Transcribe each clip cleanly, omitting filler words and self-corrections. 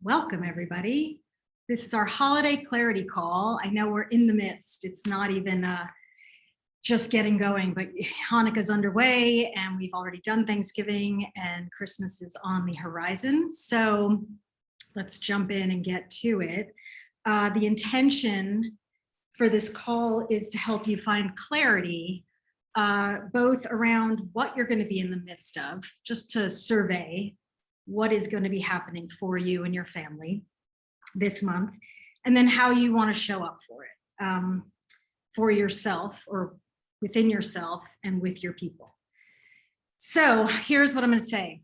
Welcome, everybody. This is our holiday clarity call. I know we're in the midst. It's not even just getting going, but Hanukkah's underway and we've already done Thanksgiving and Christmas is on the horizon. So let's jump in and get to it. The intention for this call is to help you find clarity, both around what you're going to be in the midst of, just to survey what is going to be happening for you and your family this month, and then how you want to show up for it, for yourself or within yourself and with your people. So here's what I'm going to say.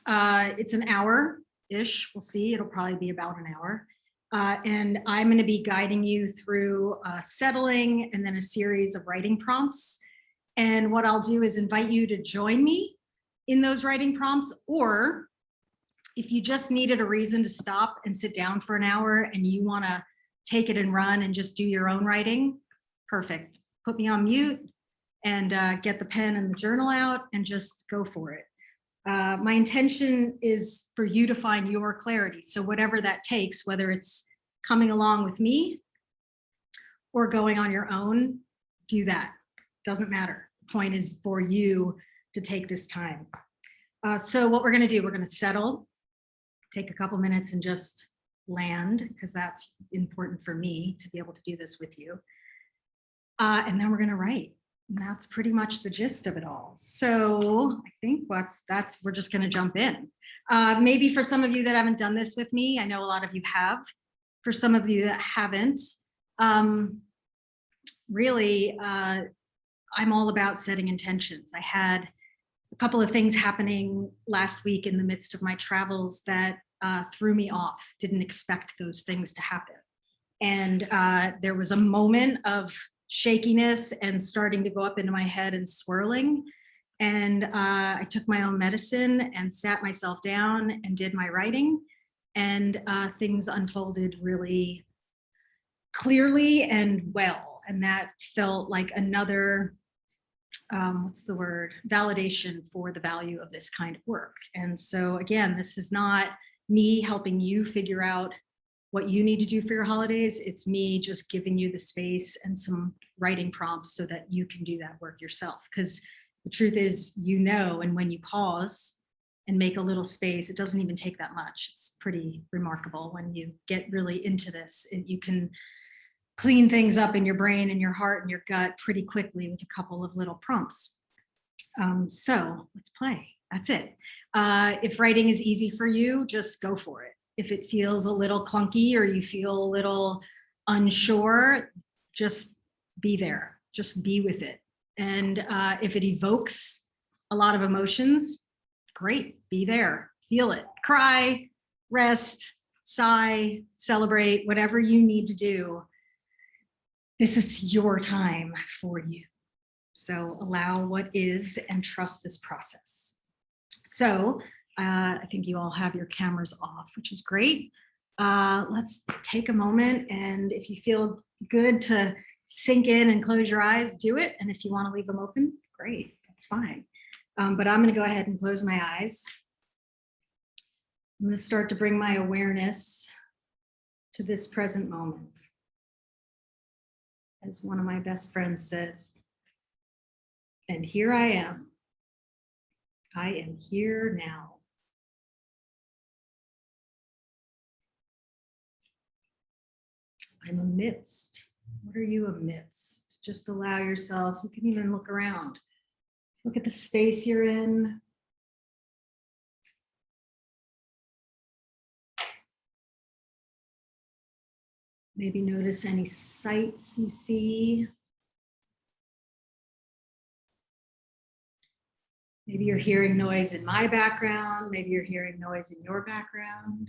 It's an hour-ish. We'll see. It'll probably be about an hour. And I'm going to be guiding you through settling and then a series of writing prompts. And what I'll do is invite you to join me in those writing prompts, or if you just needed a reason to stop and sit down for an hour and you want to take it and run and just do your own writing, perfect. Put me on mute and get the pen and the journal out and just go for it. My intention is for you to find your clarity. So whatever that takes, whether it's coming along with me or going on your own, do that. Doesn't matter. The point is for you to take this time. So what we're going to do, we're going to settle, take a couple minutes and just land, because that's important for me to be able to do this with you. And then we're going to write. And that's pretty much the gist of it all. So I think we're just going to jump in. Maybe for some of you that haven't done this with me, I know a lot of you have. For some of you that haven't, really, I'm all about setting intentions. I had a couple of things happening last week in the midst of my travels that threw me off. Didn't expect those things to happen. And there was a moment of shakiness and starting to go up into my head and swirling. And I took my own medicine and sat myself down and did my writing. And things unfolded really clearly and well. And that felt like another validation for the value of this kind of work. And so again, this is not me helping you figure out what you need to do for your holidays. It's me just giving you the space and some writing prompts so that you can do that work yourself. Because the truth is, and when you pause and make a little space, it doesn't even take that much. It's pretty remarkable when you get really into this. You can clean things up in your brain and your heart and your gut pretty quickly with a couple of little prompts. So let's play. That's it. If writing is easy for you, just go for it. If it feels a little clunky or you feel a little unsure, just be there. Just be with it. And if it evokes a lot of emotions, great, be there. Feel it. Cry, rest, sigh, celebrate, whatever you need to do. This is your time for you. So allow what is and trust this process. So I think you all have your cameras off, which is great. Let's take a moment, and if you feel good to sink in and close your eyes, do it. And if you want to leave them open, great, that's fine. But I'm going to go ahead and close my eyes. I'm going to start to bring my awareness to this present moment. As one of my best friends says, and here I am. I am here now. I'm amidst. What are you amidst? Just allow yourself, you can even look around. Look at the space you're in. Maybe notice any sights you see. Maybe you're hearing noise in my background. Maybe you're hearing noise in your background.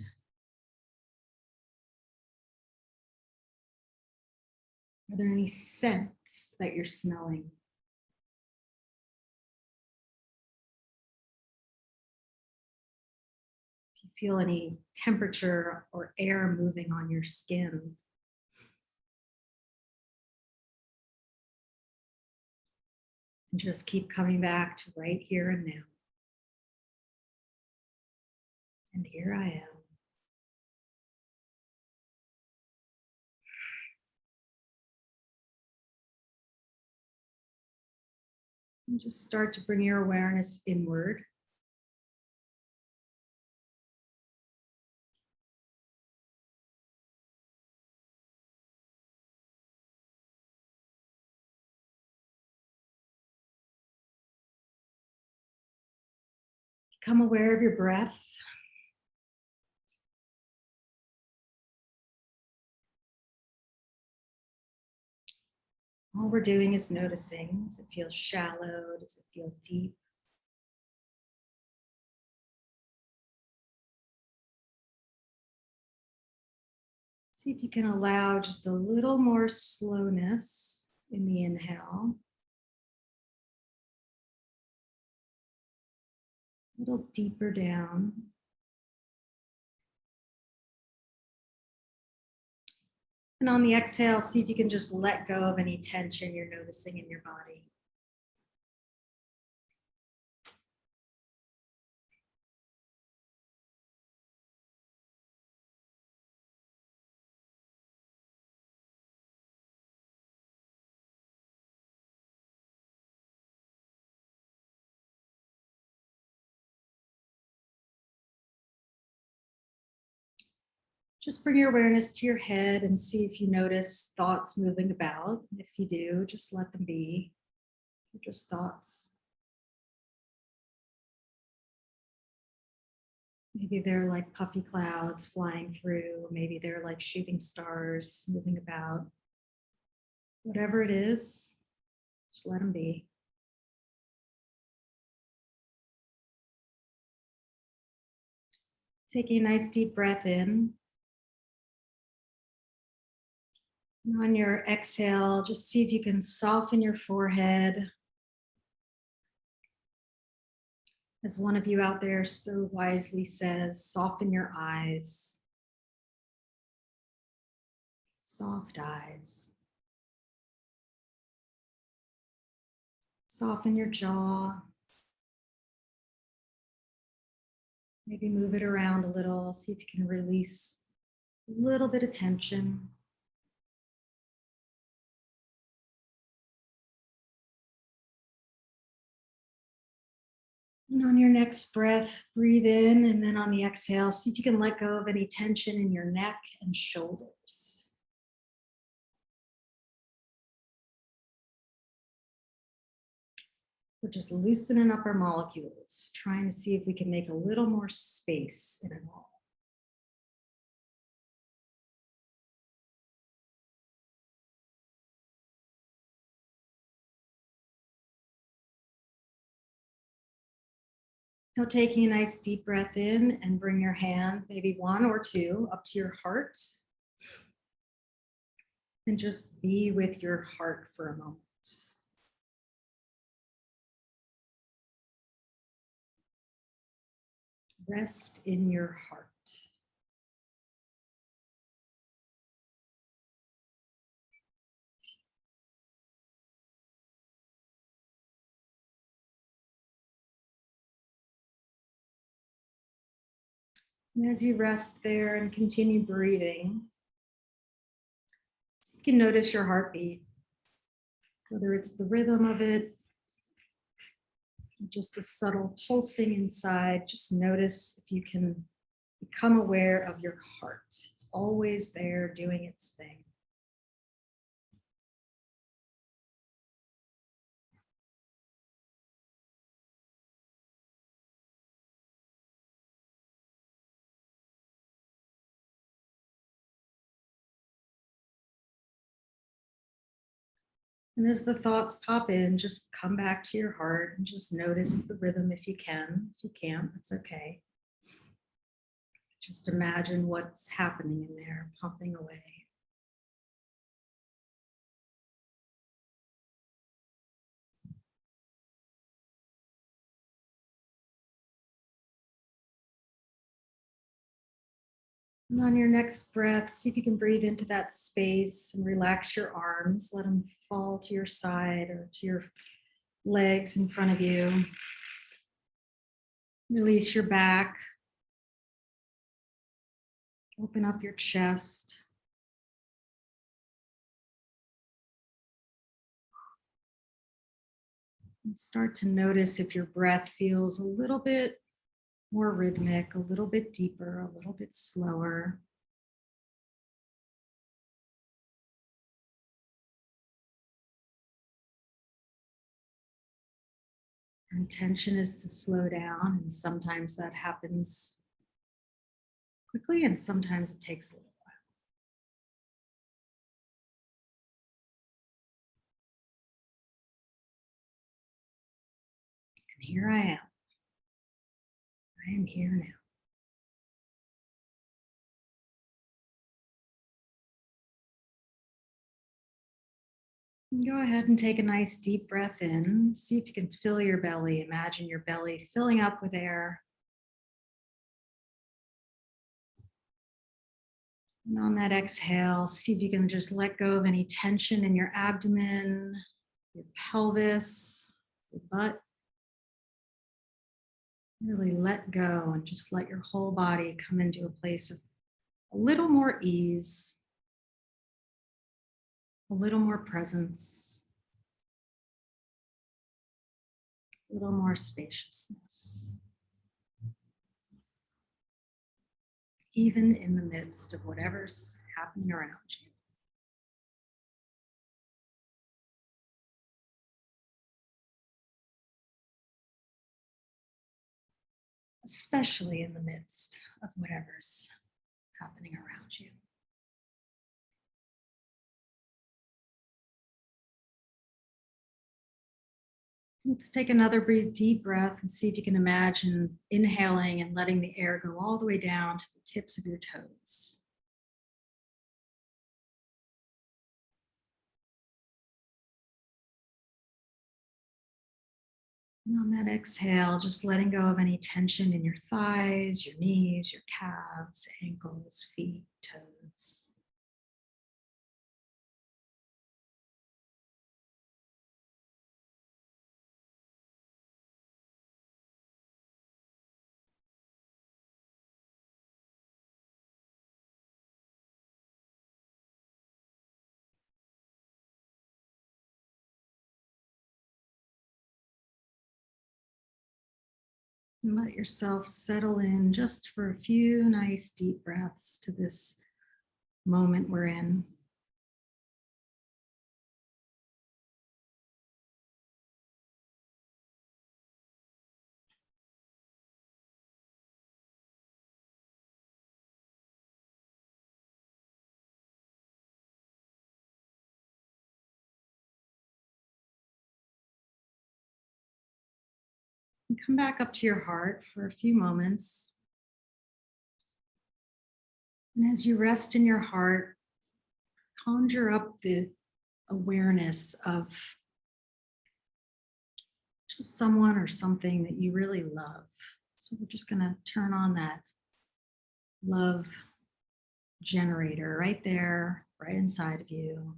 Are there any scents that you're smelling? Do you feel any temperature or air moving on your skin? And just keep coming back to right here and now. And here I am. And just start to bring your awareness inward. Become aware of your breath. All we're doing is noticing. Does it feel shallow? Does it feel deep? See if you can allow just a little more slowness in the inhale. A little deeper down. And on the exhale, see if you can just let go of any tension you're noticing in your body. Just bring your awareness to your head and see if you notice thoughts moving about. If you do, just let them be. They're just thoughts. Maybe they're like puffy clouds flying through. Maybe they're like shooting stars moving about. Whatever it is, just let them be. Taking a nice deep breath in. And on your exhale, just see if you can soften your forehead. As one of you out there so wisely says, soften your eyes. Soft eyes. Soften your jaw. Maybe move it around a little. See if you can release a little bit of tension. And on your next breath, breathe in, and then on the exhale, see if you can let go of any tension in your neck and shoulders. We're just loosening up our molecules, trying to see if we can make a little more space in it all. Now taking a nice deep breath in and bring your hand, maybe one or two, up to your heart. And just be with your heart for a moment. Rest in your heart. And as you rest there and continue breathing, so you can notice your heartbeat, whether it's the rhythm of it, just a subtle pulsing inside. Just notice if you can become aware of your heart. It's always there doing its thing. And as the thoughts pop in, just come back to your heart and just notice the rhythm if you can. If you can't, that's okay. Just imagine what's happening in there, pumping away. And on your next breath, see if you can breathe into that space and relax your arms. Let them fall to your side or to your legs in front of you. Release your back. Open up your chest. And start to notice if your breath feels a little bit more rhythmic, a little bit deeper, a little bit slower. Our intention is to slow down, and sometimes that happens quickly, and sometimes it takes a little while. And here I am. I am here now. And go ahead and take a nice deep breath in. See if you can fill your belly. Imagine your belly filling up with air. And on that exhale, see if you can just let go of any tension in your abdomen, your pelvis, your butt. Really let go and just let your whole body come into a place of a little more ease, a little more presence, a little more spaciousness, even in the midst of whatever's happening around you. Especially in the midst of whatever's happening around you. Let's take another deep breath and see if you can imagine inhaling and letting the air go all the way down to the tips of your toes. And on that exhale, just letting go of any tension in your thighs, your knees, your calves, ankles, feet, toes. And let yourself settle in just for a few nice deep breaths to this moment we're in. And come back up to your heart for a few moments. And as you rest in your heart, conjure up the awareness of just someone or something that you really love. So we're just going to turn on that love generator right there, right inside of you.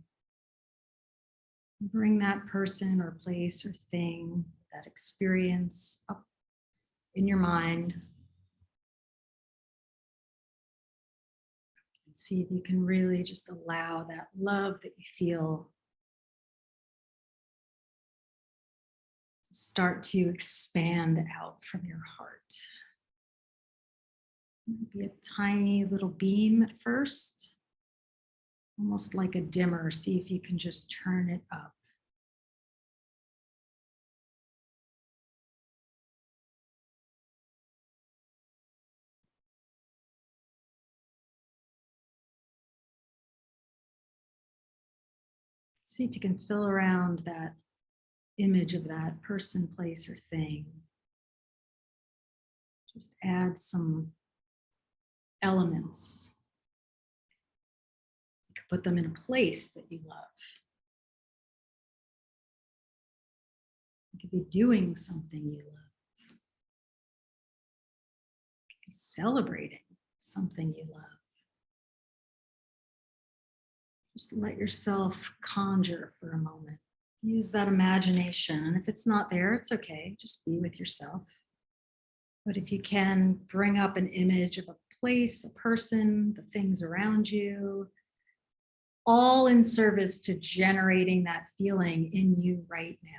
Bring that person or place or thing, that experience up in your mind. And see if you can really just allow that love that you feel to start to expand out from your heart. Maybe a tiny little beam at first, almost like a dimmer. See if you can just turn it up. See if you can fill around that image of that person, place, or thing. Just add some elements. You could put them in a place that you love. You could be doing something you love. You could be celebrating something you love. Just let yourself conjure for a moment. Use that imagination. And if it's not there, it's okay. Just be with yourself. But if you can, bring up an image of a place, a person, the things around you, all in service to generating that feeling in you right now.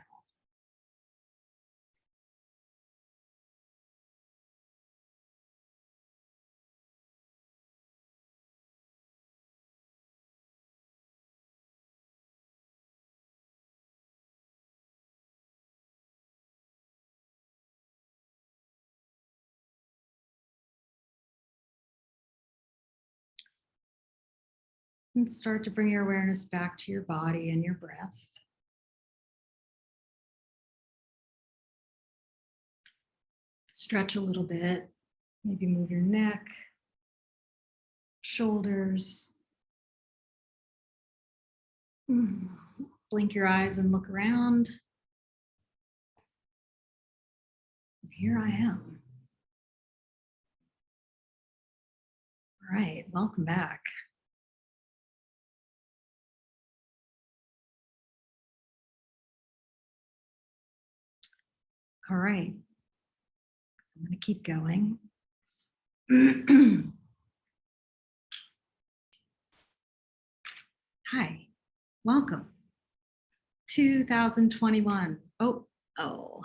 And start to bring your awareness back to your body and your breath. Stretch a little bit, maybe move your neck, shoulders. Blink your eyes and look around. Here I am. All right, welcome back. All right, I'm going to keep going. Hi, welcome. 2021. Oh, I'm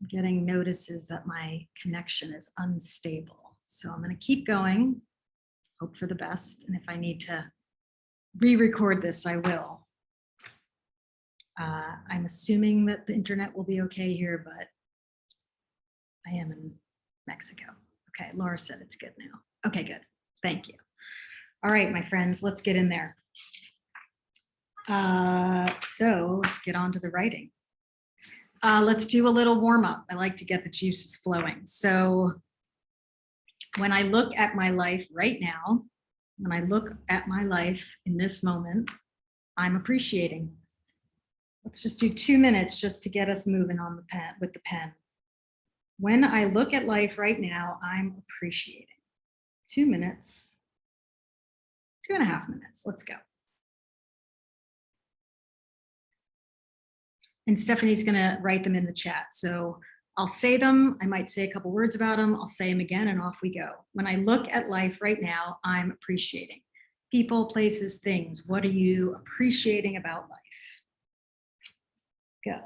getting notices that my connection is unstable. So I'm going to keep going, hope for the best. And if I need to re-record this, I will. I'm assuming that the internet will be okay here, but I am in Mexico. Okay, Laura said it's good now. Okay, good. Thank you. All right, my friends, let's get in there. So let's get on to the writing. Let's do a little warm up. I like to get the juices flowing. So when I look at my life right now, when I look at my life in this moment, I'm appreciating. Let's just do 2 minutes just to get us moving on the pen with the pen. When I look at life right now, I'm appreciating. 2 minutes, 2.5 minutes. Let's go. And Stephanie's going to write them in the chat. So I'll say them. I might say a couple words about them. I'll say them again and off we go. When I look at life right now, I'm appreciating. People, places, things. What are you appreciating about life? Go.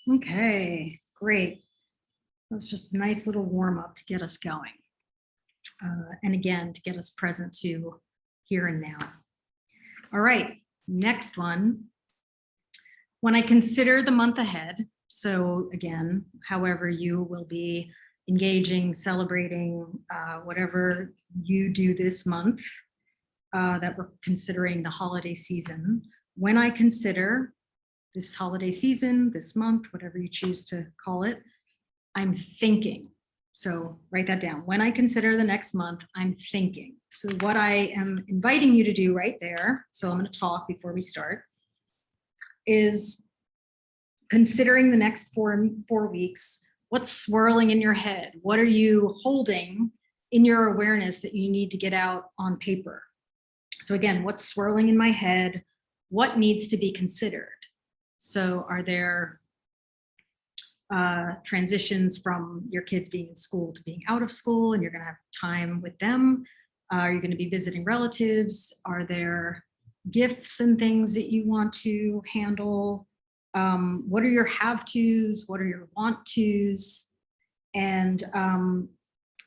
Okay, great. That was just a nice little warm up to get us going. And again, to get us present to here and now. All right, next one. When I consider the month ahead, so again, however you will be engaging, celebrating, whatever you do this month that we're considering the holiday season. When I consider this holiday season, this month, whatever you choose to call it, I'm thinking. So write that down. When I consider the next month, I'm thinking. So what I am inviting you to do right there, so I'm going to talk before we start, is considering the next four weeks. What's swirling in your head? What are you holding in your awareness that you need to get out on paper? So again, what's swirling in my head? What needs to be considered? So are there transitions from your kids being in school to being out of school and you're going to have time with them? Are you going to be visiting relatives? Are there gifts and things that you want to handle? What are your have-tos? What are your want-tos? And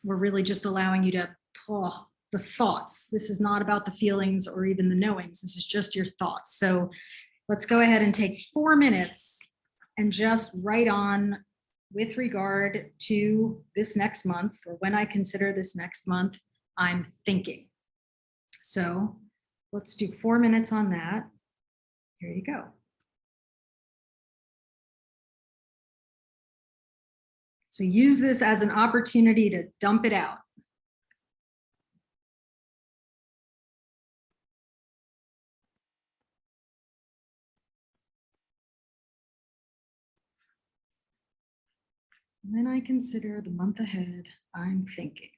we're really just allowing you to pull the thoughts. This is not about the feelings or even the knowings. This is just your thoughts. So let's go ahead and take 4 minutes and just write on with regard to this next month, or when I consider this next month, I'm thinking. So let's do 4 minutes on that. Here you go. So use this as an opportunity to dump it out. When I consider the month ahead, I'm thinking.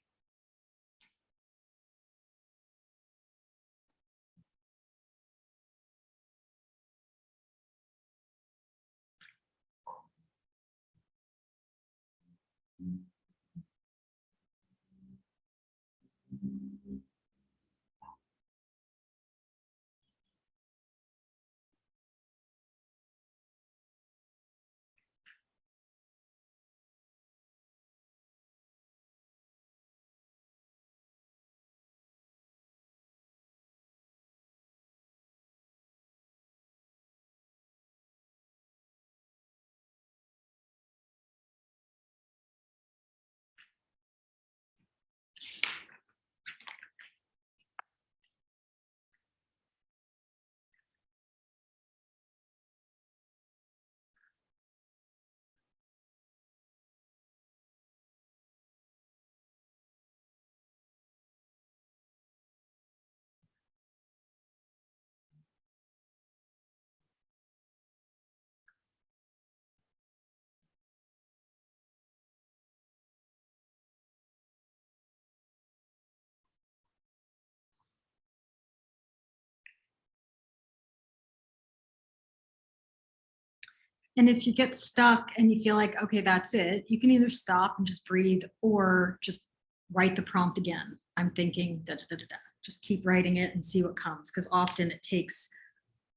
And if you get stuck and you feel like, okay, that's it, you can either stop and just breathe or just write the prompt again. I'm thinking, da, da, da, da, da. Just keep writing it and see what comes, because often it takes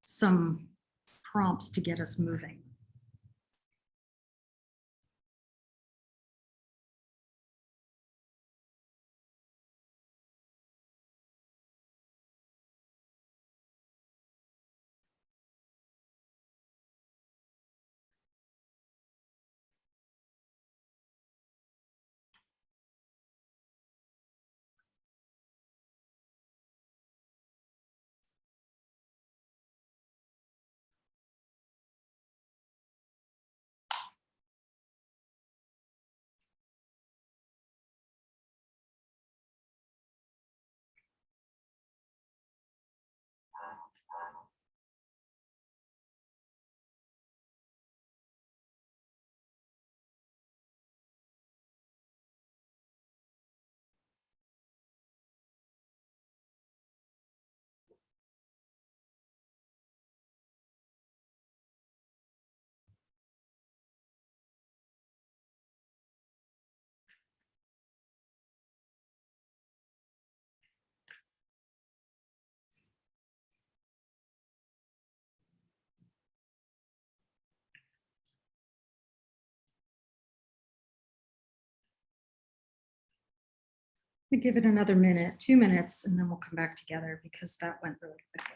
some prompts to get us moving. We give it another minute, 2 minutes, and then we'll come back together because that went really quickly.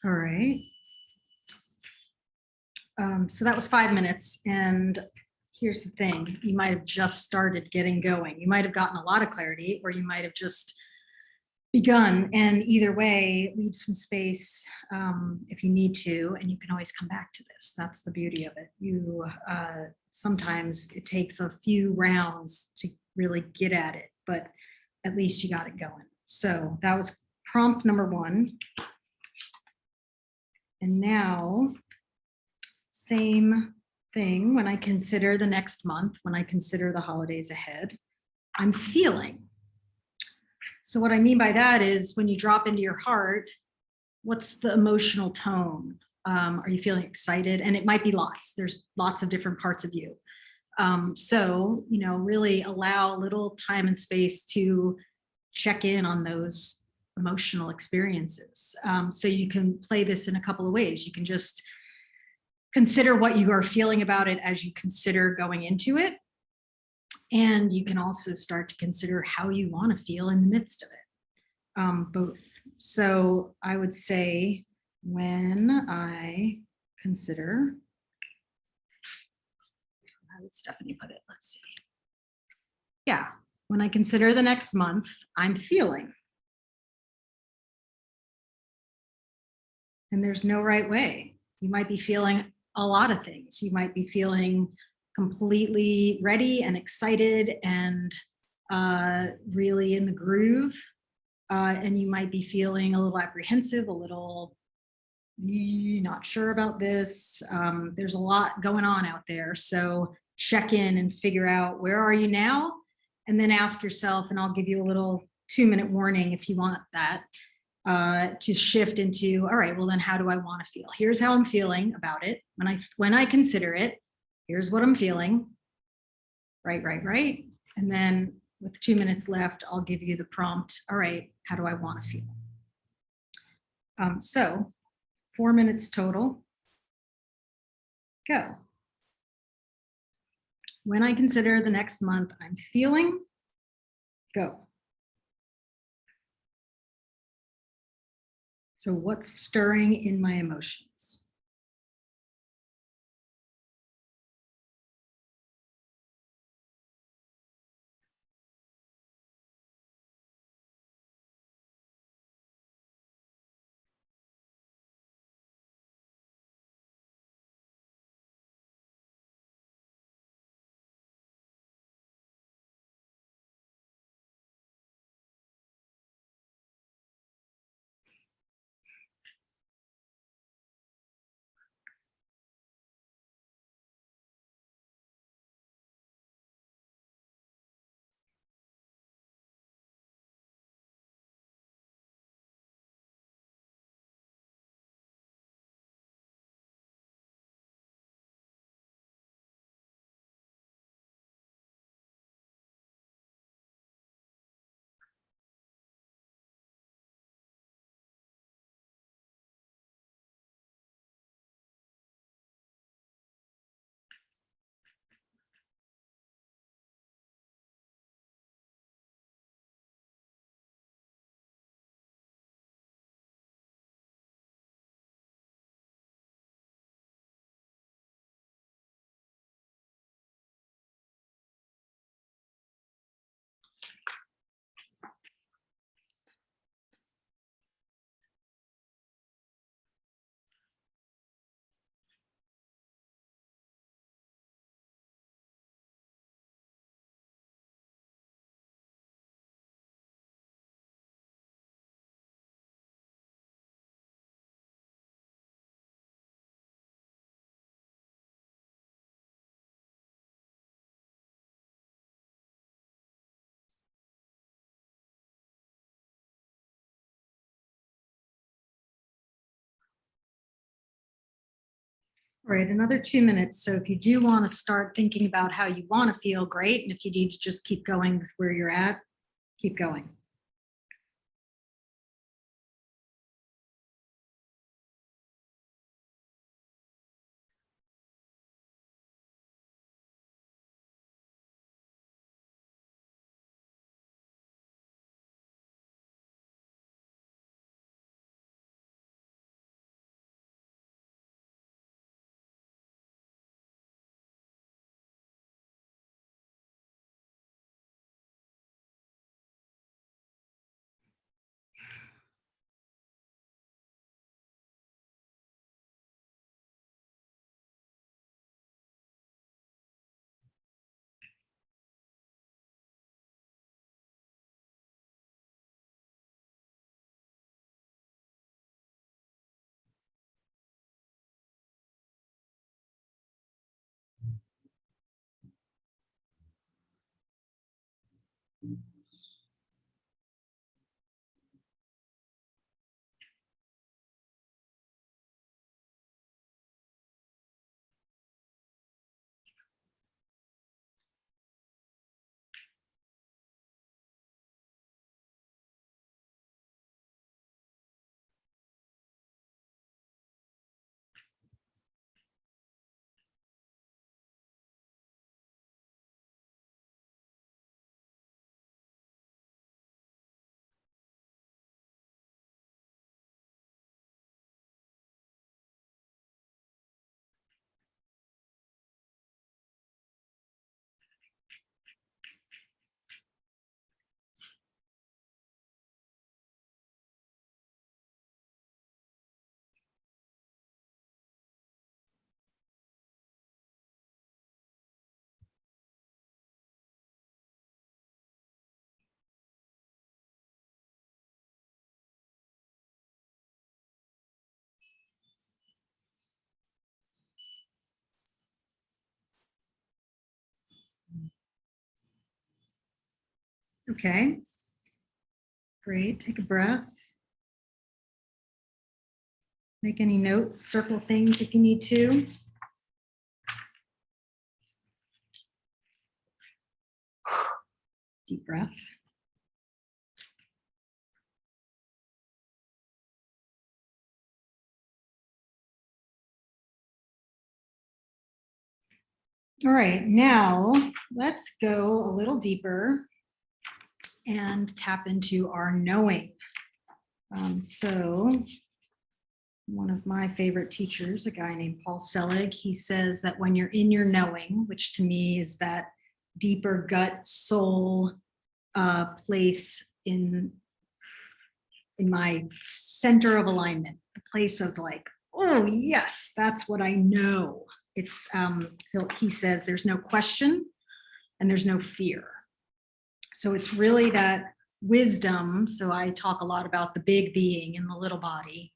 All right. So that was 5 minutes. And here's the thing, you might have just started getting going. You might have gotten a lot of clarity, or you might have just begun. And either way, leave some space if you need to, and you can always come back to this. That's the beauty of it. You sometimes it takes a few rounds to really get at it, but at least you got it going. So that was prompt number 1. And now, same thing, when I consider the next month, when I consider the holidays ahead, I'm feeling. So what I mean by that is when you drop into your heart, what's the emotional tone? Are you feeling excited? And it might be lots. There's lots of different parts of you. So, really allow a little time and space to check in on those emotional experiences. So you can play this in a couple of ways. You can just consider what you are feeling about it as you consider going into it. And you can also start to consider how you want to feel in the midst of it, both. So I would say when I consider, how would Stephanie put it? Let's see. Yeah, when I consider the next month, I'm feeling. And there's no right way. You might be feeling a lot of things. You might be feeling completely ready and excited and really in the groove. And you might be feeling a little apprehensive, a little not sure about this. There's a lot going on out there. So check in and figure out, where are you now? And then ask yourself, and I'll give you a little 2-minute warning if you want that, to shift into, all right, well then how do I want to feel? Here's how I'm feeling about it. When I consider it, here's what I'm feeling. Right. And then with 2 minutes left, I'll give you the prompt. All right, how do I want to feel? So 4 minutes total. Go. When I consider the next month, I'm feeling. Go. So what's stirring in my emotions? All right, another 2 minutes. So if you do want to start thinking about how you want to feel, great. And if you need to just keep going with where you're at, keep going. Okay, great. Take a breath. Make any notes, circle things if you need to. Deep breath. All right, now let's go a little deeper and tap into our knowing. So one of my favorite teachers, a guy named Paul Selig, he says that when you're in your knowing, which to me is that deeper gut soul place in my center of alignment, the place of like, oh yes, that's what I know. It's he says there's no question and there's no fear. So it's really that wisdom. So I talk a lot about the big being in the little body.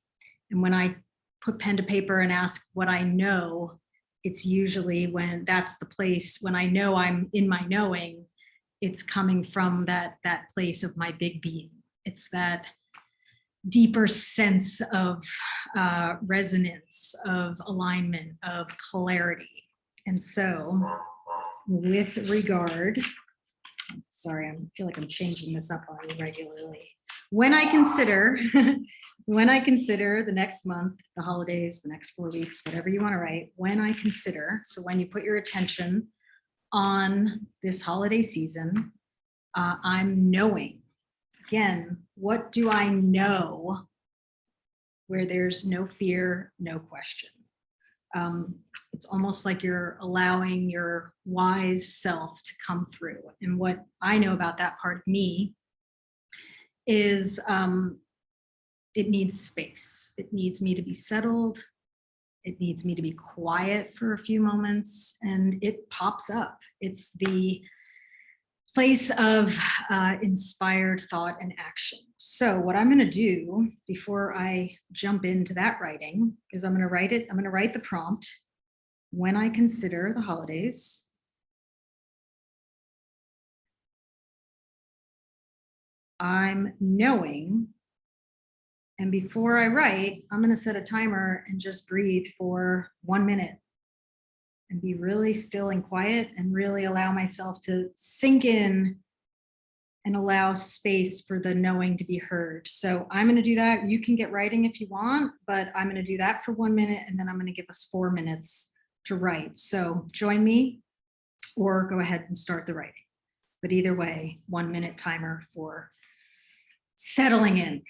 And when I put pen to paper and ask what I know, it's usually when that's the place when I know I'm in my knowing, it's coming from that place of my big being. It's that deeper sense of resonance, of alignment, of clarity. And so with regard, sorry, I feel like I'm changing this up on you regularly. When I consider, when I consider the next month, the holidays, the next 4 weeks, whatever you want to write, when I consider, so when you put your attention on this holiday season, I'm knowing. Again, what do I know where there's no fear, no question? It's almost like you're allowing your wise self to come through. And what I know about that part of me is it needs space. It needs me to be settled. It needs me to be quiet for a few moments, and it pops up. It's the place of inspired thought and action. So what I'm going to do before I jump into that writing is I'm going to write it. I'm going to write the prompt. When I consider the holidays, I'm knowing. And before I write, I'm going to set a timer and just breathe for 1 minute and be really still and quiet and really allow myself to sink in and allow space for the knowing to be heard. So I'm going to do that. You can get writing if you want, but I'm going to do that for 1 minute, and then I'm going to give us 4 minutes to write. So join me or go ahead and start the writing. But either way, 1 minute timer for settling in.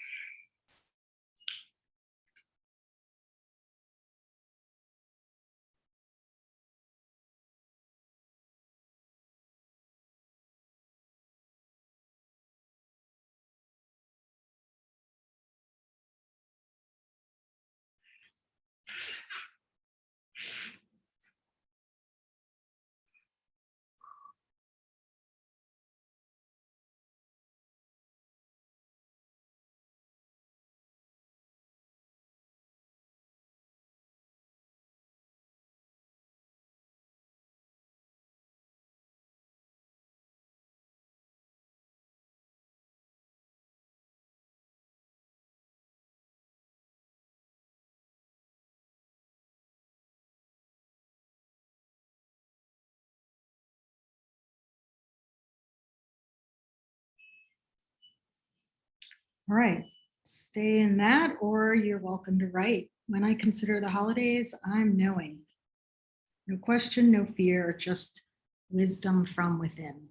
All right, stay in that, or you're welcome to write. When I consider the holidays, I'm knowing. No question, no fear, just wisdom from within.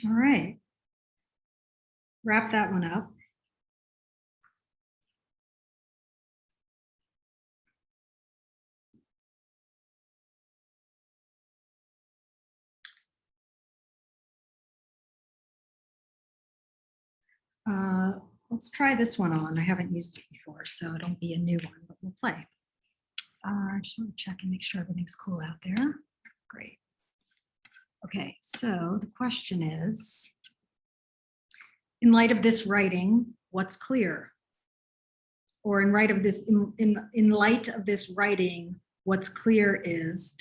All right, wrap that one up. let's try this one on. I haven't used it before, so it'll be a new one, but we'll play. I just want to check and make sure everything's cool out there. Great. Okay, so the question is, in light of this writing, what's clear? Or in light of this, in light of this writing, what's clear is ...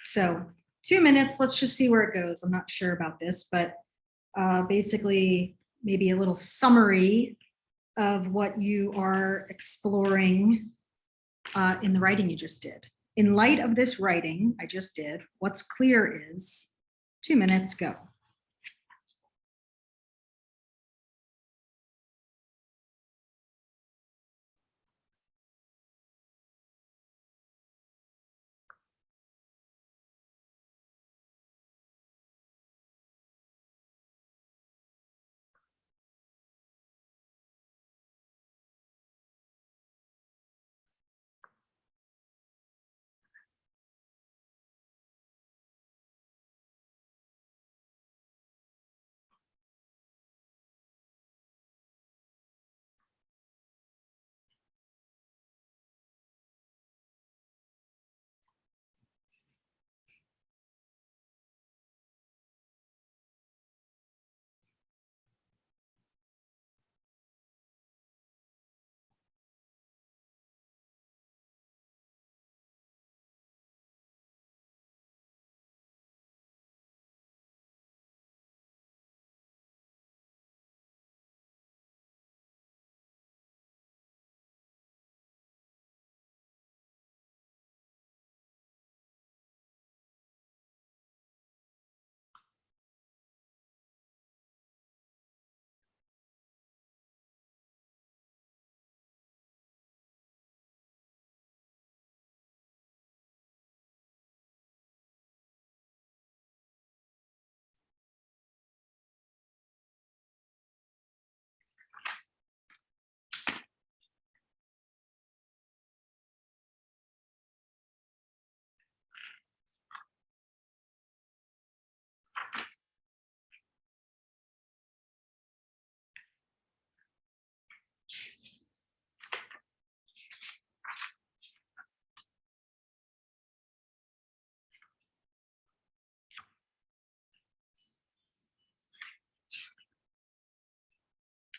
So 2 minutes, let's just see where it goes. I'm not sure about this, but basically maybe a little summary of what you are exploring in the writing you just did. In light of this writing I just did, what's clear is 2 minutes, go.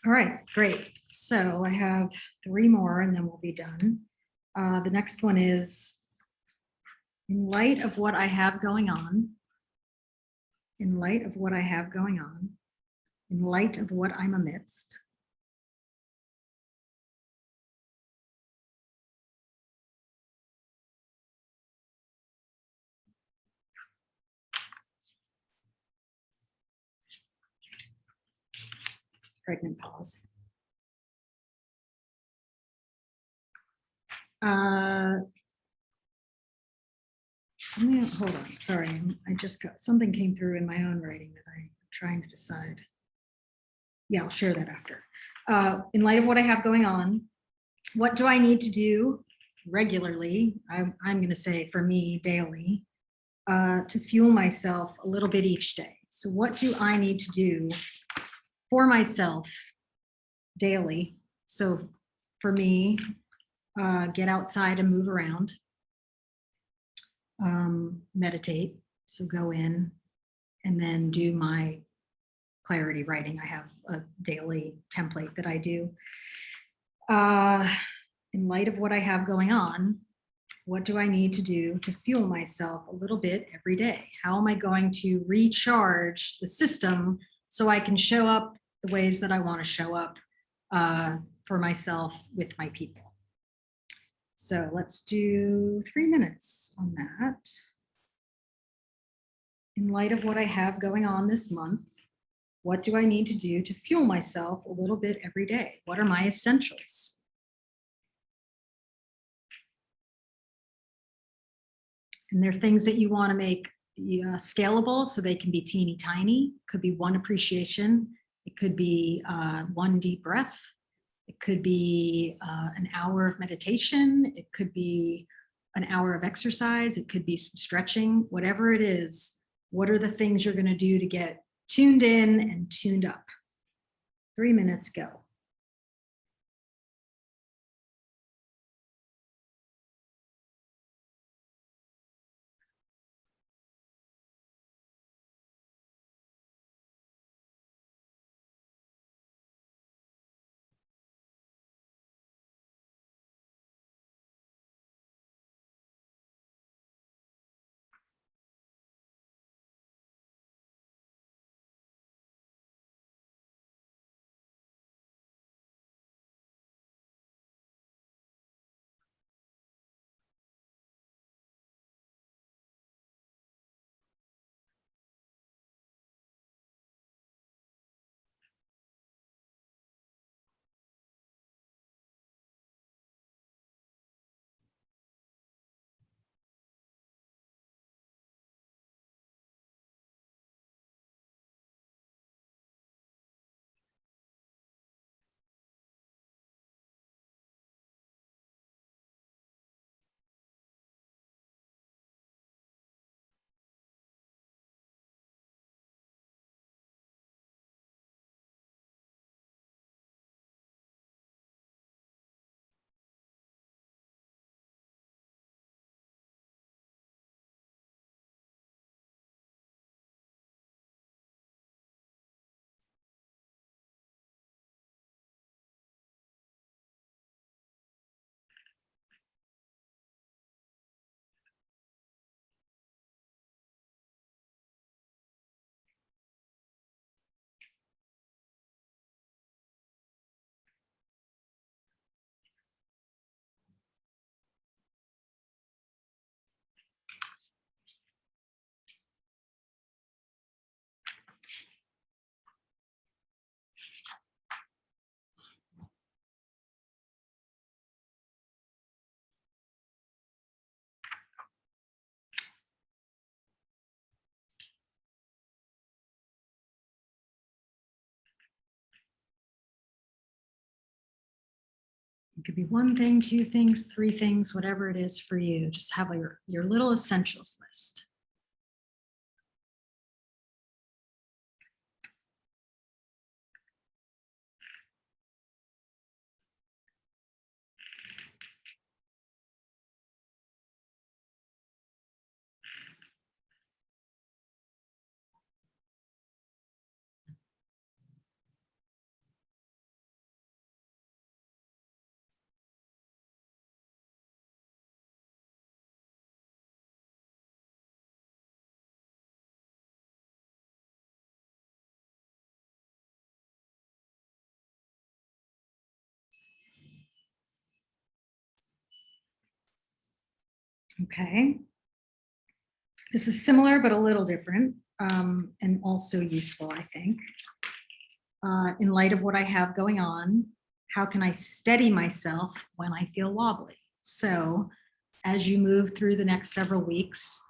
All right, great. So I have 3 more and then we'll be done. The next one is, in light of what I have going on, in light of what I have going on, in light of what I'm amidst, pregnant pause. Hold on, sorry. I just got, something came through in my own writing that I'm trying to decide. Yeah, I'll share that after. In light of what I have going on, what do I need to do regularly? I'm going to say for me daily, to fuel myself a little bit each day. So what do I need to do for myself daily? So for me, get outside and move around, meditate. So go in and then do my clarity writing. I have a daily template that I do. In light of what I have going on, what do I need to do to fuel myself a little bit every day? How am I going to recharge the system so I can show up the ways that I want to show up for myself with my people? So let's do 3 minutes on that. In light of what I have going on this month, what do I need to do to fuel myself a little bit every day? What are my essentials? And they're things that you want to make scalable so they can be teeny tiny. Could be one appreciation. It could be 1 deep breath. It could be an hour of meditation. It could be an hour of exercise. It could be some stretching, whatever it is. What are the things you're going to do to get tuned in and tuned up? 3 minutes, go. It could be one thing, two things, three things, whatever it is for you. Just have your little essentials list. Okay. This is similar, but a little different, and also useful, I think. In light of what I have going on, how can I steady myself when I feel wobbly? So as you move through the next several weeks,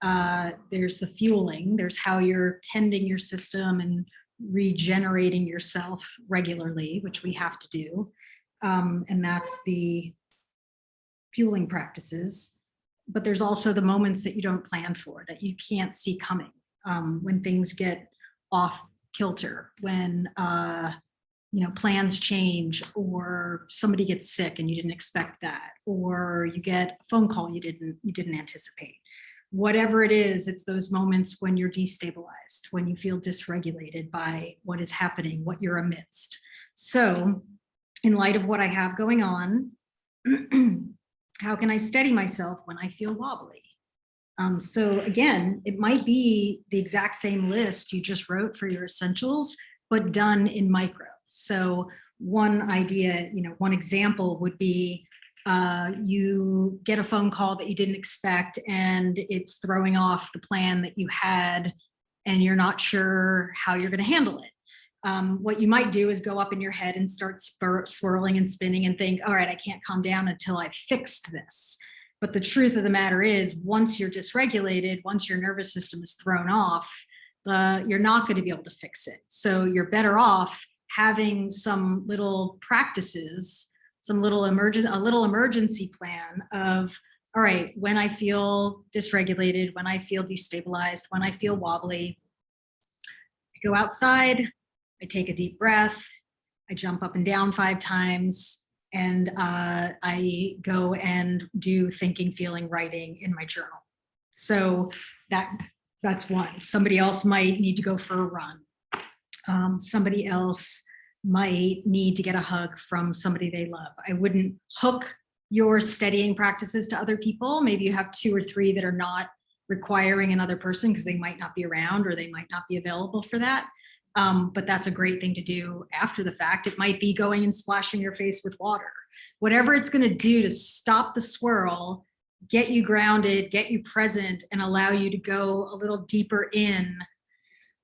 there's the fueling, there's how you're tending your system and regenerating yourself regularly, which we have to do. And that's the fueling practices. But there's also the moments that you don't plan for, that you can't see coming, when things get off kilter, when plans change, or somebody gets sick and you didn't expect that, or you get a phone call you didn't anticipate. Whatever it is, it's those moments when you're destabilized, when you feel dysregulated by what is happening, what you're amidst. So in light of what I have going on, how can I steady myself when I feel wobbly? So again, it might be the exact same list you just wrote for your essentials, but done in micro. So one idea, one example would be you get a phone call that you didn't expect and it's throwing off the plan that you had and you're not sure how you're going to handle it. What you might do is go up in your head and start swirling and spinning and think, all right, I can't calm down until I've fixed this. But the truth of the matter is, once you're dysregulated, once your nervous system is thrown off, you're not going to be able to fix it. So you're better off having some little practices, a little emergency plan of, all right, when I feel dysregulated, when I feel destabilized, when I feel wobbly, I go outside, I take a deep breath, I jump up and down 5 times, and I go and do thinking, feeling, writing in my journal. So that's one. Somebody else might need to go for a run. Somebody else might need to get a hug from somebody they love. I wouldn't hook your steadying practices to other people. Maybe you have 2 or 3 that are not requiring another person because they might not be around or they might not be available for that. But that's a great thing to do after the fact. It might be going and splashing your face with water. Whatever it's going to do to stop the swirl, get you grounded, get you present, and allow you to go a little deeper in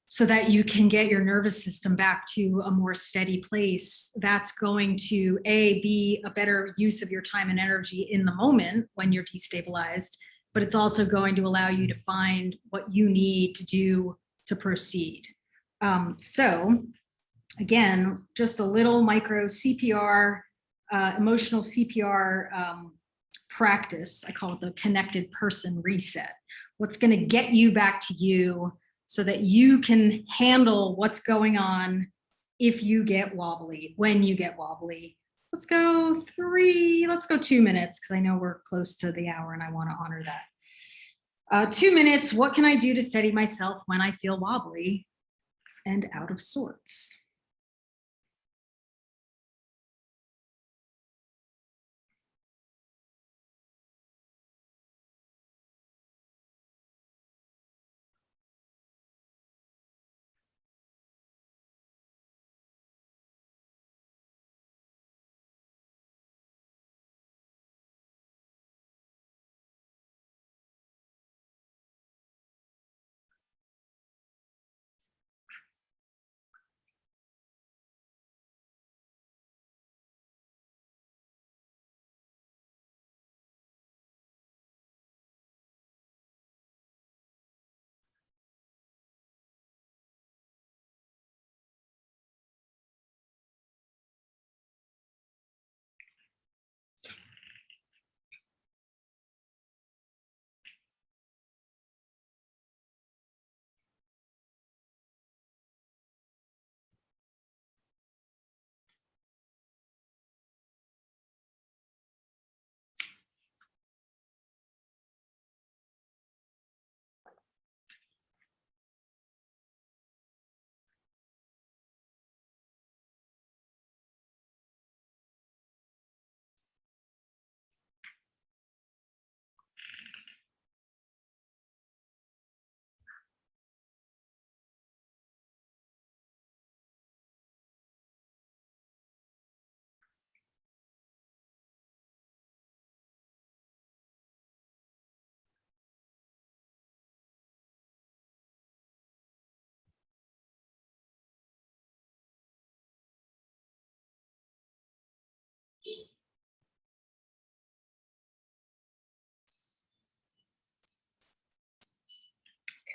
so that you can get your nervous system back to a more steady place. That's going to be a better use of your time and energy in the moment when you're destabilized, but it's also going to allow you to find what you need to do to proceed. So again, just a little micro CPR, emotional CPR practice. I call it the connected person reset. What's going to get you back to you so that you can handle what's going on if you get wobbly, when you get wobbly. Let's go 2 minutes, because I know we're close to the hour and I want to honor that. 2 minutes, what can I do to steady myself when I feel wobbly and out of sorts?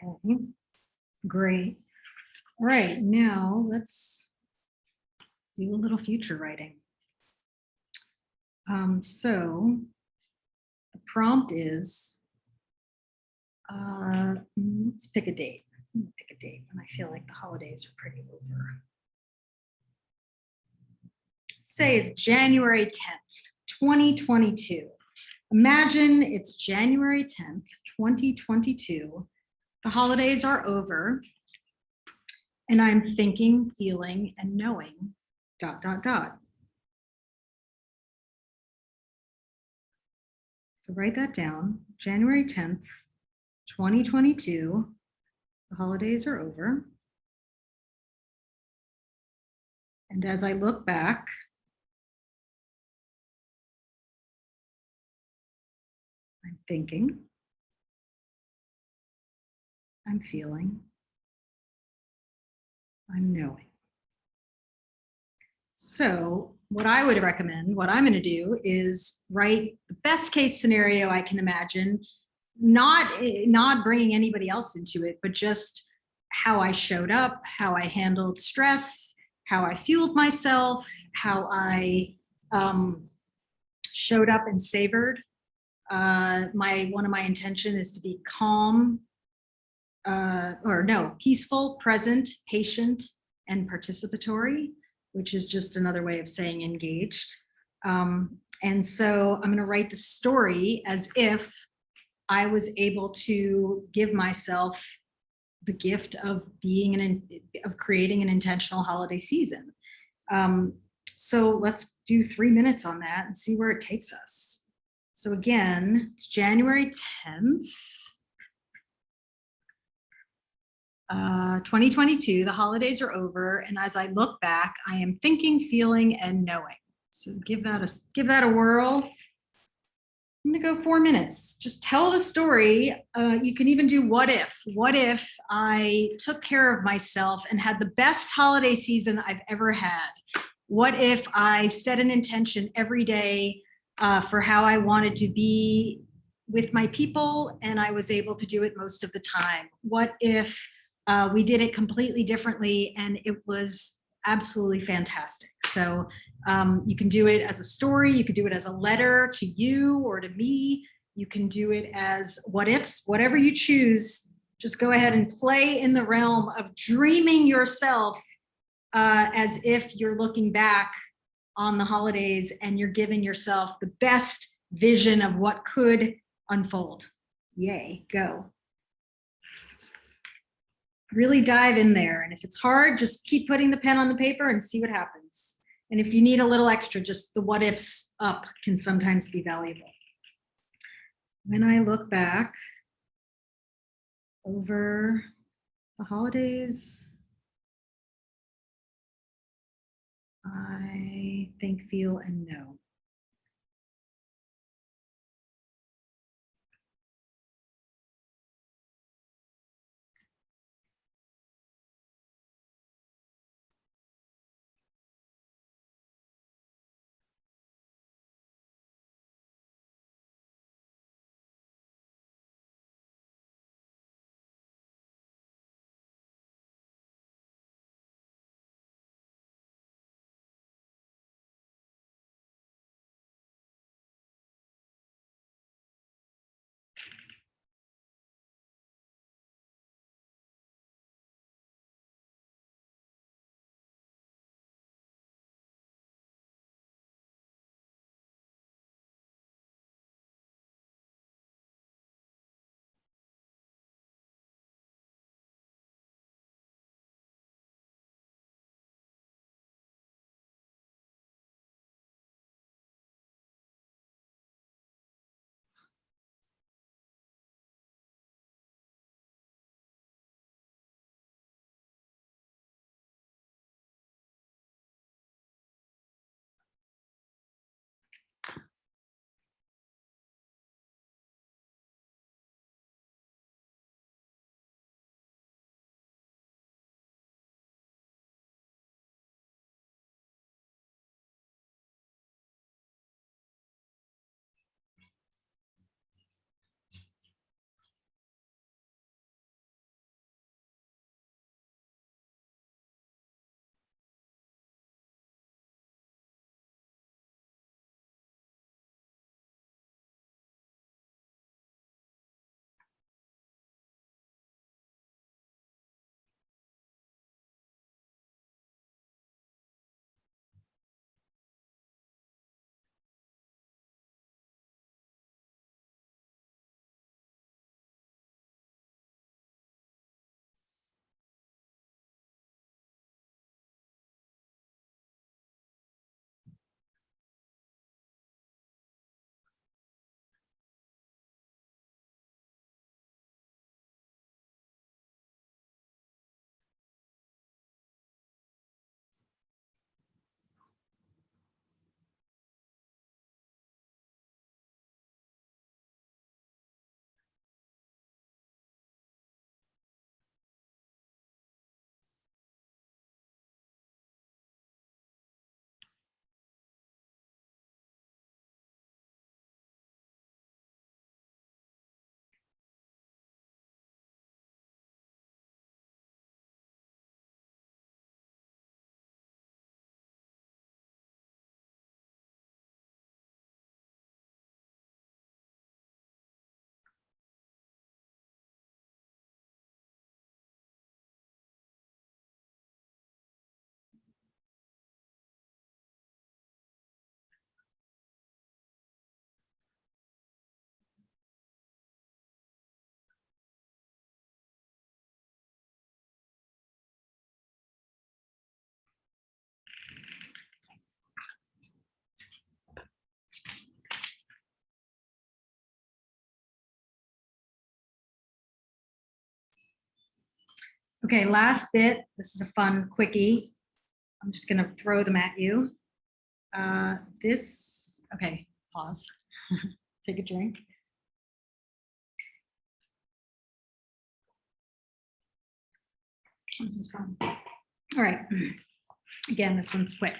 Okay, great. All right, now let's do a little future writing. So the prompt is, let's pick a date. Pick a date when I feel like the holidays are pretty over. Say it's January 10th, 2022. Imagine it's January 10th, 2022. The holidays are over, and I'm thinking, feeling, and knowing, dot, dot, dot. So write that down. January 10th, 2022. The holidays are over. And as I look back, I'm thinking, I'm feeling, I'm knowing. So what I would recommend, what I'm going to do is write the best case scenario I can imagine, not bringing anybody else into it, but just how I showed up, how I handled stress, how I fueled myself, how I showed up and savored. One of my intention is to be calm, peaceful, present, patient, and participatory, which is just another way of saying engaged. And so I'm going to write the story as if I was able to give myself the gift of of creating an intentional holiday season. So let's do 3 minutes on that and see where it takes us. So again, it's January 10th. 2022, the holidays are over, and as I look back, I am thinking, feeling, and knowing. So give that a whirl. I'm gonna go 4 minutes. Just tell the story. You can even do what if. What if I took care of myself and had the best holiday season I've ever had? What if I set an intention every day for how I wanted to be with my people, and I was able to do it most of the time? What if we did it completely differently and it was absolutely fantastic? So you can do it as a story, you could do it as a letter to you or to me, you can do it as what ifs, whatever you choose. Just go ahead and play in the realm of dreaming yourself as if you're looking back on the holidays and you're giving yourself the best vision of what could unfold. Yay, go. Really dive in there. And if it's hard, just keep putting the pen on the paper and see what happens. And if you need a little extra, just the what ifs up can sometimes be valuable. When I look back over the holidays, I think, feel, and know. Okay, last bit. This is a fun quickie. I'm just going to throw them at you. Okay, pause. Take a drink. This is fun. All right. Again, this one's quick.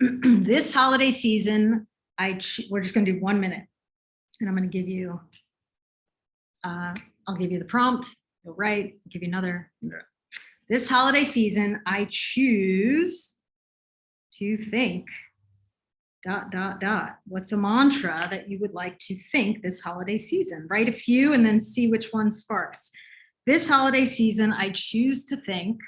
This holiday season, we're just going to do 1 minute, and I'm going to give you, I'll give you the prompt. You'll write. I'll give you another. This holiday season, I choose to think. ... What's a mantra that you would like to think this holiday season? Write a few and then see which one sparks. This holiday season, I choose to think.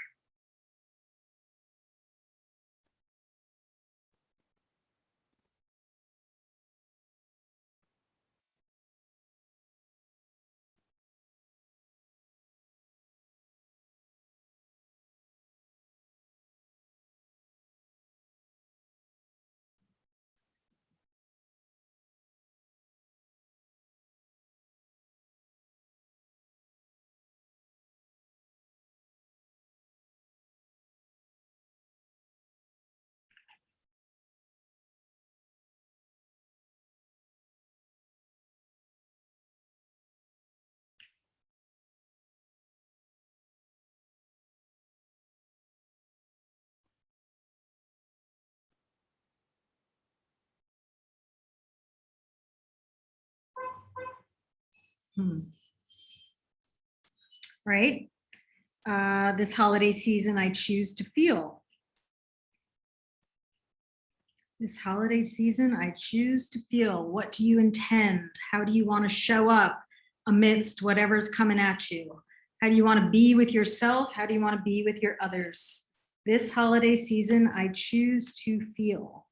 Right? This holiday season, I choose to feel. This holiday season, I choose to feel. What do you intend? How do you want to show up amidst whatever's coming at you? How do you want to be with yourself? How do you want to be with your others? This holiday season, I choose to feel.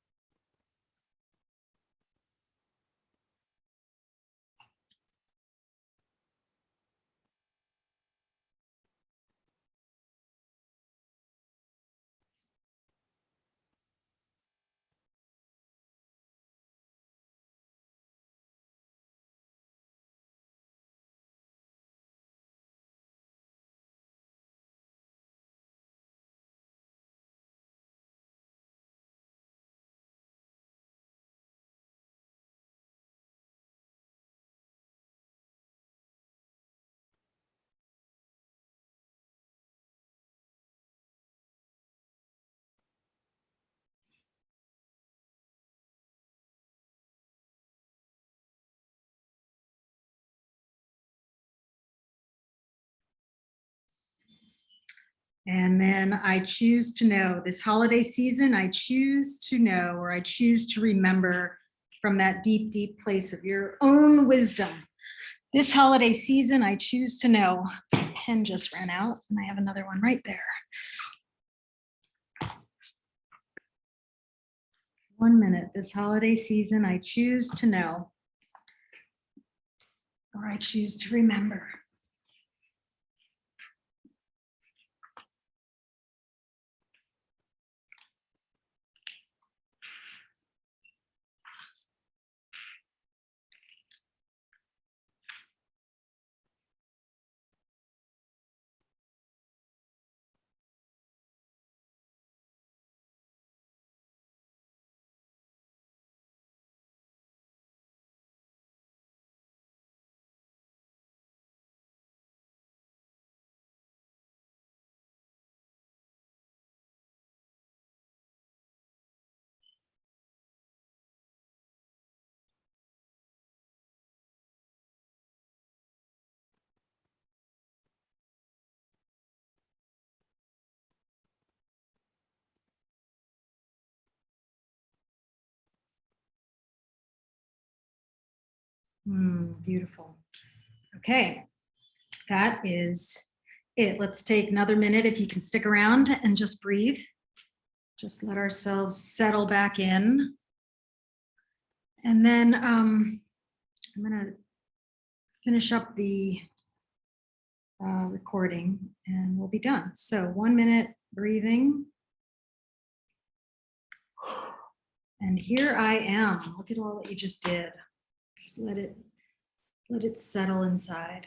And then I choose to know. This holiday season, I choose to know, or I choose to remember from that deep, deep place of your own wisdom. This holiday season, I choose to know. Pen just ran out, and I have another one right there. 1 minute. This holiday season, I choose to know, or I choose to remember. Beautiful. Okay, that is it. Let's take another minute if you can stick around and just breathe. Just let ourselves settle back in. And then I'm going to finish up the recording and we'll be done. So 1 minute breathing. And here I am. Look at all that you just did. Just let it settle inside.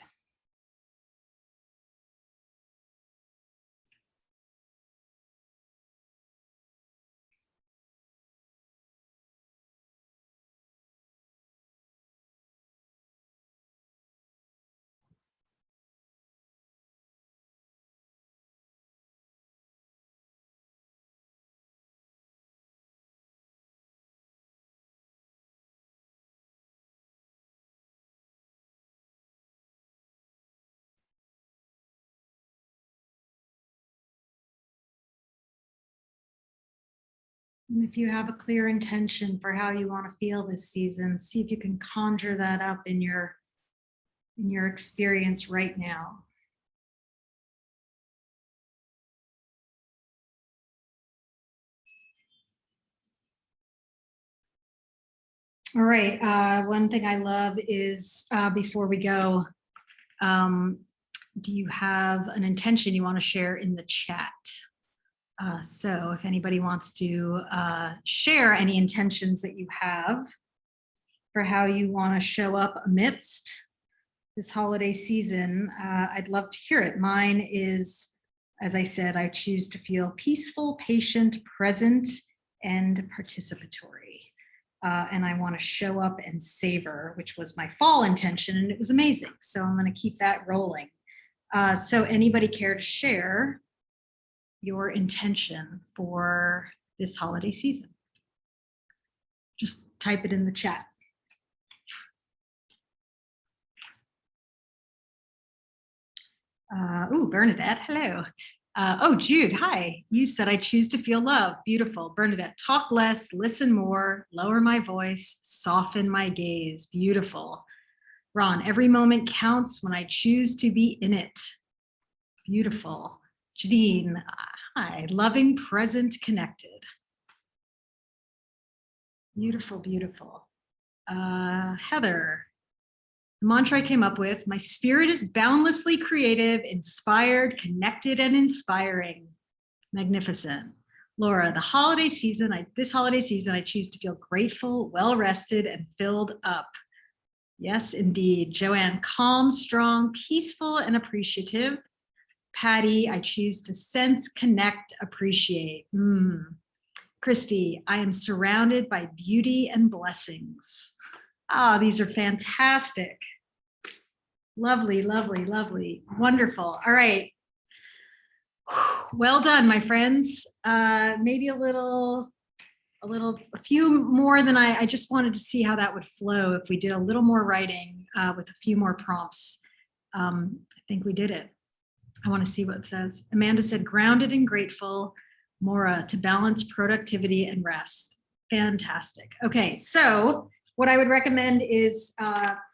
And if you have a clear intention for how you want to feel this season, see if you can conjure that up in your experience right now. All right. One thing I love is before we go, do you have an intention you want to share in the chat? So if anybody wants to share any intentions that you have for how you want to show up amidst this holiday season, I'd love to hear it. Mine is, as I said, I choose to feel peaceful, patient, present, and participatory. And I want to show up and savor, which was my fall intention, and it was amazing. So I'm going to keep that rolling. So anybody care to share your intention for this holiday season? Just type it in the chat. Bernadette, hello. Jude, hi. You said I choose to feel love. Beautiful. Bernadette, talk less, listen more, lower my voice, soften my gaze. Beautiful. Ron, every moment counts when I choose to be in it. Beautiful. Jadine, hi. Loving, present, connected. Beautiful, beautiful. Heather, the mantra I came up with, my spirit is boundlessly creative, inspired, connected, and inspiring. Magnificent. Laura, this holiday season, I choose to feel grateful, well-rested, and filled up. Yes, indeed. Joanne, calm, strong, peaceful, and appreciative. Patty, I choose to sense, connect, appreciate. Christy, I am surrounded by beauty and blessings. These are fantastic. Lovely, lovely, lovely. Wonderful. All right. Well done, my friends. Maybe a few more than I just wanted to see how that would flow if we did a little more writing with a few more prompts. I think we did it. I want to see what it says. Amanda said, grounded and grateful. Maura, to balance productivity and rest. Fantastic. Okay, so what I would recommend is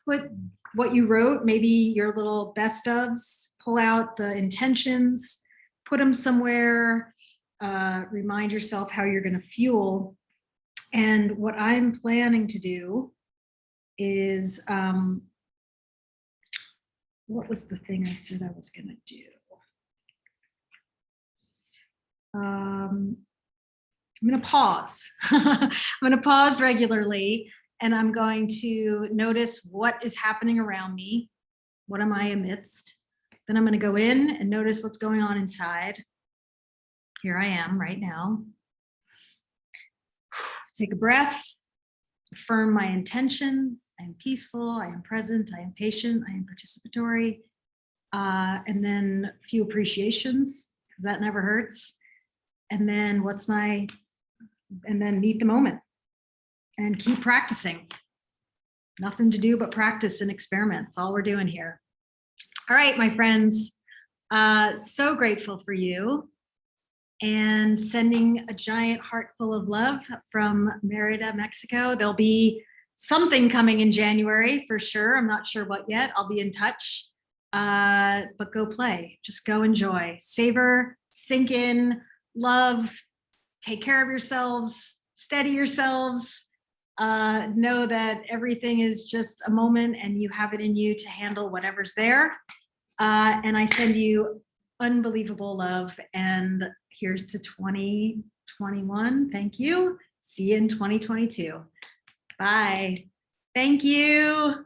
put what you wrote, maybe your little best ofs, pull out the intentions, put them somewhere, remind yourself how you're going to fuel. And what I'm planning to do is, what was the thing I said I was going to do? I'm going to pause. I'm going to pause regularly, and I'm going to notice what is happening around me. What am I amidst? Then I'm going to go in and notice what's going on inside. Here I am right now. Take a breath, affirm my intention. I am peaceful, I am present, I am patient, I am participatory. And then a few appreciations, because that never hurts. And then and then meet the moment and keep practicing. Nothing to do but practice and experiment. That's all we're doing here. All right, my friends, so grateful for you, and sending a giant heart full of love from Merida, Mexico. There'll be something coming in January for sure. I'm not sure what yet. I'll be in touch, but go play, just go enjoy, savor, sink in, love, take care of yourselves, steady yourselves, know that everything is just a moment and you have it in you to handle whatever's there. And I send you unbelievable love, and here's to 2021. Thank you. See you in 2022. Bye. Thank you.